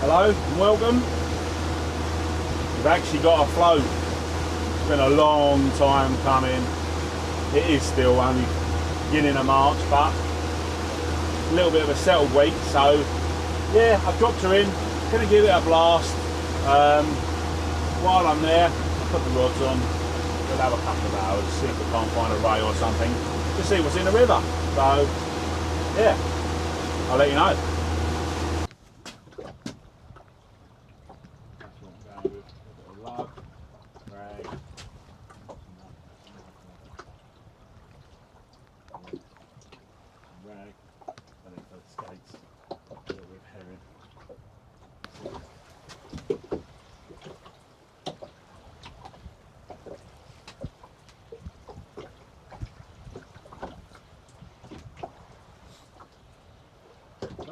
Hello and welcome. We've actually got a float. It's been a long time coming. It is still only beginning of March, but a little bit of a settled week. So yeah, I've dropped her in. Gonna give it a blast. While I'm there, I'll put the rods on. We'll have a couple of hours, see if we can't find a ray or something, to see what's in the river. So yeah, I'll let you know.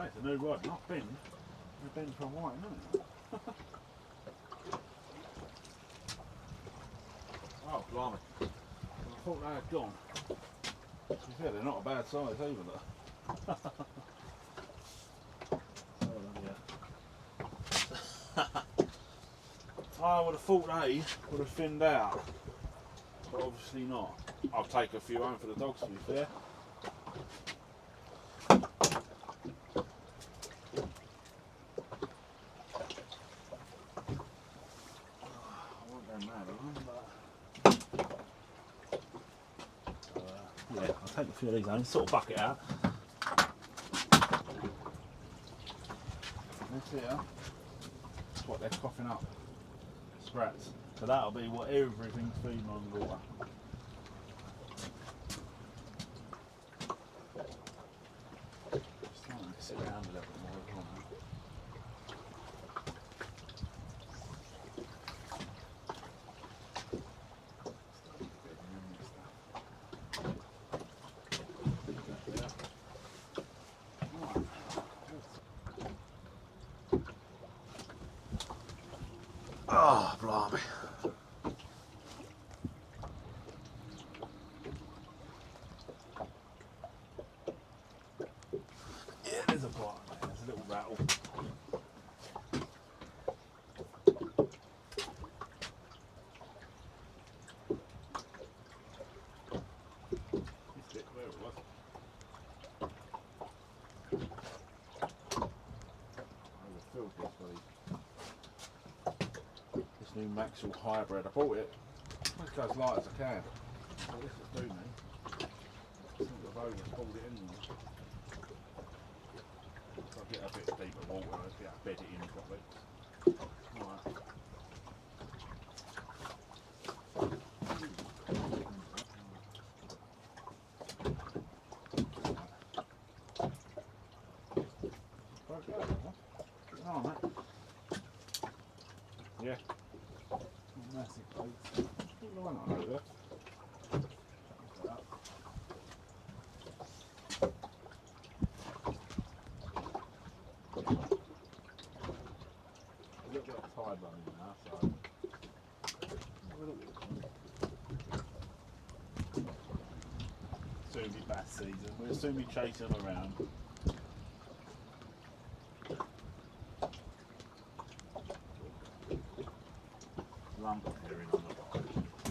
It's a new rod, not bend. It's bend for a white, isn't it? Oh, blimey. I thought they had gone. To be fair, they're not a bad size either, though. I would have thought they would have thinned out, but obviously not. I'll take a few home for the dogs, to be fair. Yeah, I'll take a few of these home, sort of bucket out. This here, that's what they're coughing up. Sprats. So that'll be what everything's feeding on the water. Just starting to sit around a little bit more as well now. Oh, blimey. Yeah, there's a bite, mate. There's a little rattle. This bit where it was. I overfilled this bloody. This new Maxwell hybrid. I bought it. I just go as light as I can. So this is do me. I think I've overpulled it in there. So I'll get a bit deeper water, I'll get a bed it in properly. Right. Oh, mate. Yeah. Massive plates. Why not over there? A little bit of tide running now, so soon be bass season. We'll soon be chasing them around. Lump of herring on the bottom.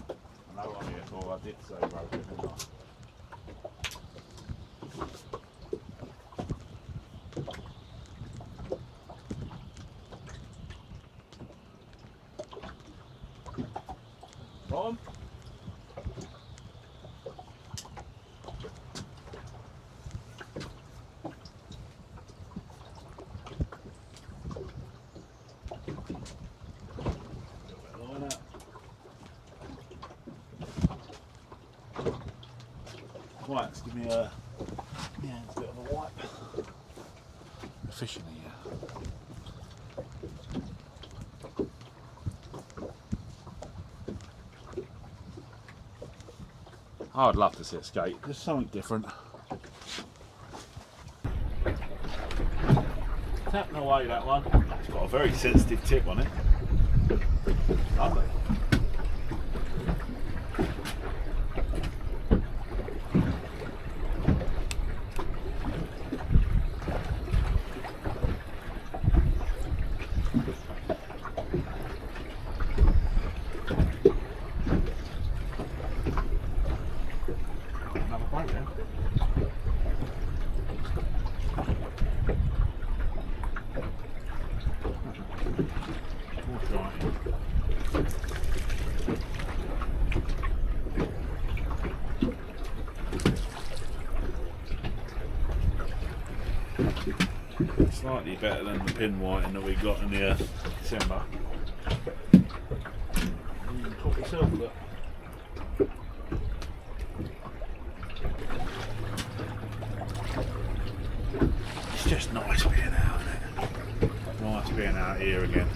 I know what I'm here for. I did say rope, didn't I? Bottom. Right, let's give me a it's a bit of a wipe. A fish in here. I'd love to see it skate, just something different. Tapping away that one. It's got a very sensitive tip on it. Lovely. We'll try it. Slightly better than the pin whiting that we got in the December. You can talk yourself, look. It's just nice being out, isn't it? Nice being out here again.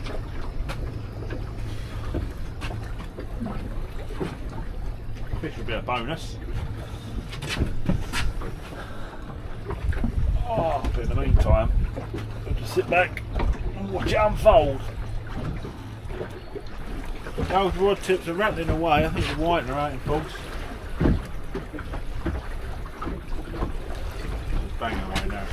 Fish will be a bonus. Oh, but in the meantime, I'll just sit back and watch it unfold. Those rod tips are rattling away. I think the whiting are out in force. Just bang away now.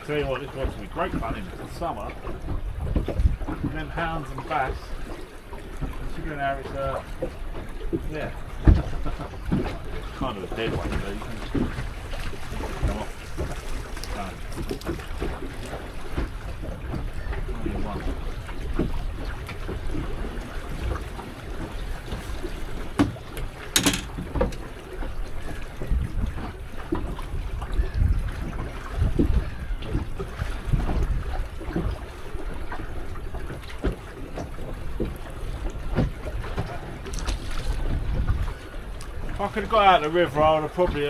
Tell you what, this wants to be great fun in the summer. And then hounds and bass. Considering how it's yeah. It's kind of a dead one, really. Come on. Only one. If I could have got out of the river, I would have probably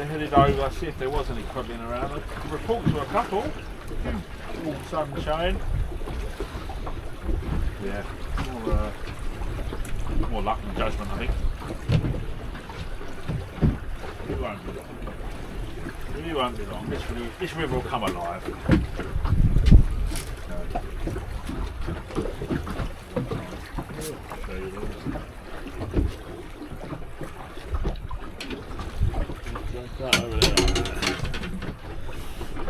headed over, see if there was any crubbing around. The reports were a couple. All of a sudden showing. Yeah, more luck than judgment, I think. It won't be long. It won't be long. This river will come alive. Over there.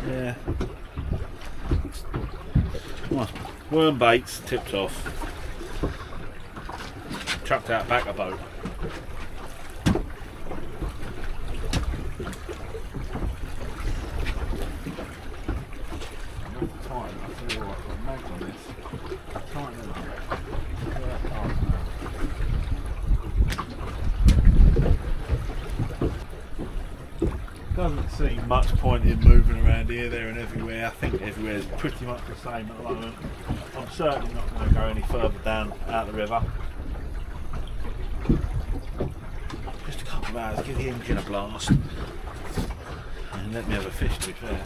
Yeah. Nice. Worm baits tipped off. Chucked out back a boat. Enough time. I tell you what, I've got mags on this. Tighten it up. Doesn't seem much point in moving around here, there and everywhere. I think everywhere is pretty much the same at the moment. I'm certainly not going to go any further down out the river. Just a couple of hours, give the engine a blast and let me have a fish, to be fair.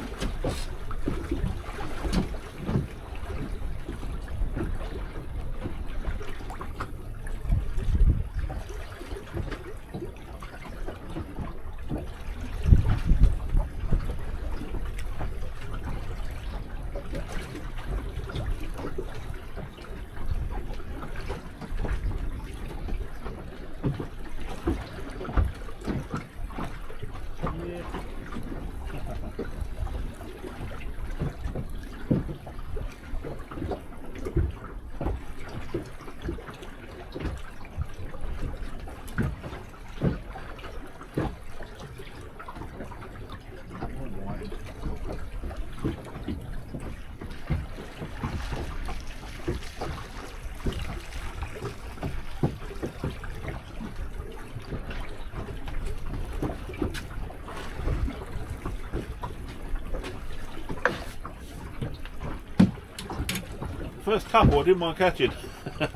First couple I didn't mind catching. All of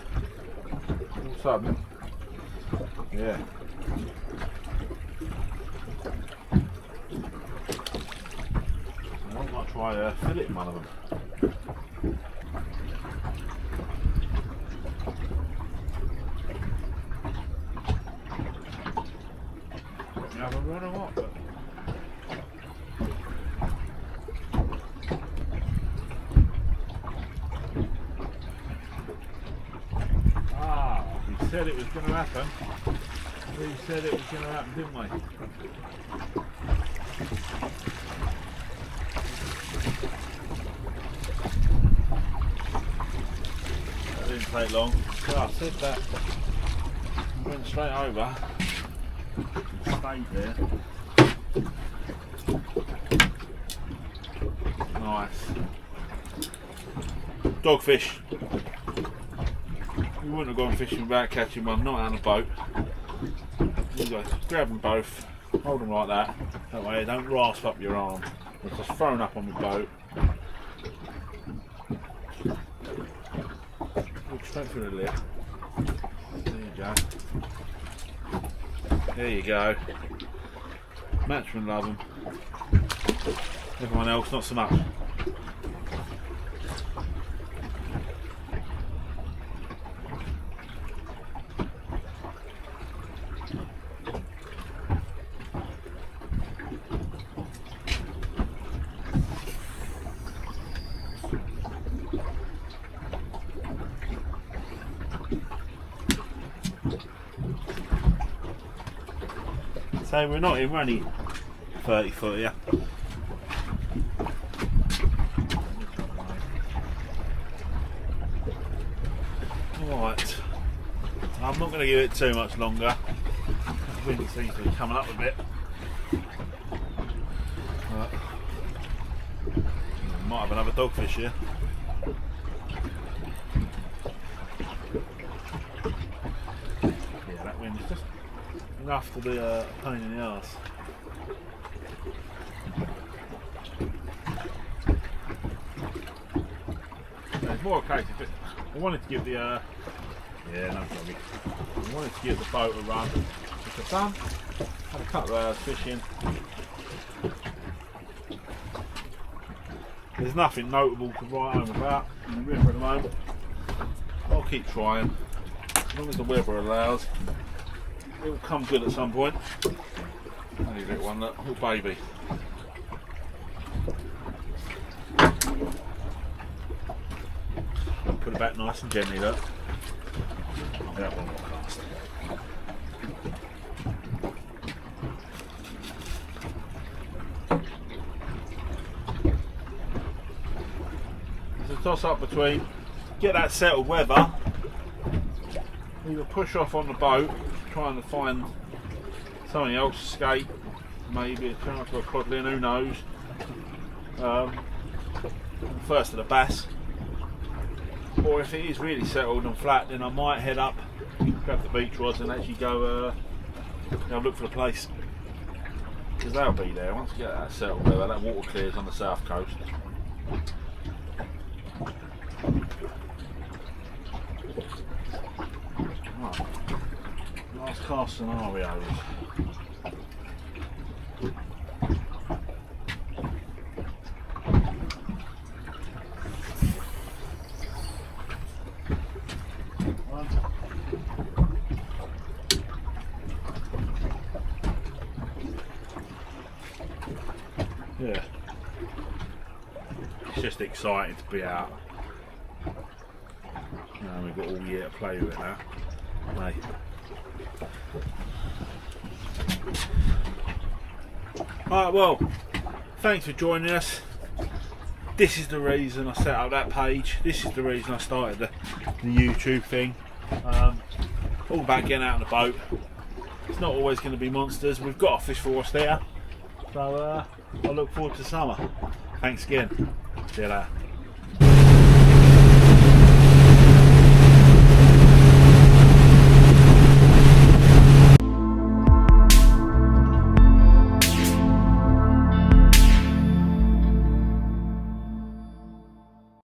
a sudden, yeah. I might try filleting one of them. You have a run or what? But said it was going to happen. We said it was going to happen, didn't we? That didn't take long. So I said that. I went straight over. Stayed there. Nice. Dogfish. We wouldn't have gone fishing without catching one, not on a boat. You guys grab them both, hold them like that. That way they don't rasp up your arm. They're just thrown up on the boat. Look straight through the lip. There you go. There you go. Matchmen love them. Everyone else, not so much. So we're not even only 30 foot here. Right, I'm not going to give it too much longer. The wind seems to be coming up a bit. Might have another dogfish here. Yeah, that wind is just enough to be a pain in the arse. It's more a case of just, I wanted to give the yeah, no problem. I wanted to give the boat a run, which I've done. Had a couple of hours fishing. There's nothing notable to write home about in the river at the moment. I'll keep trying, as long as the weather allows. It will come good at some point. Only little one, look, little baby. Put it back nice and gently, look. That one will cast. There's a toss up between get that settled weather, either push off on the boat, trying to find something else, escape, maybe a chance for a codlin, who knows. First to the bass. Or if it is really settled and flat, then I might head up, grab the beach rods and actually go look for the place. Because they'll be there once you get that settled weather. That water clears on the south coast. Right. Last cast scenarios. Yeah, it's just exciting to be out. We've got all year to play with it now. Hey. Alright, well, thanks for joining us. This is the reason I set up that page. This is the reason I started the YouTube thing. All about getting out on the boat. It's not always going to be monsters. We've got a fish force there. So I look forward to summer. Thanks again. See you later.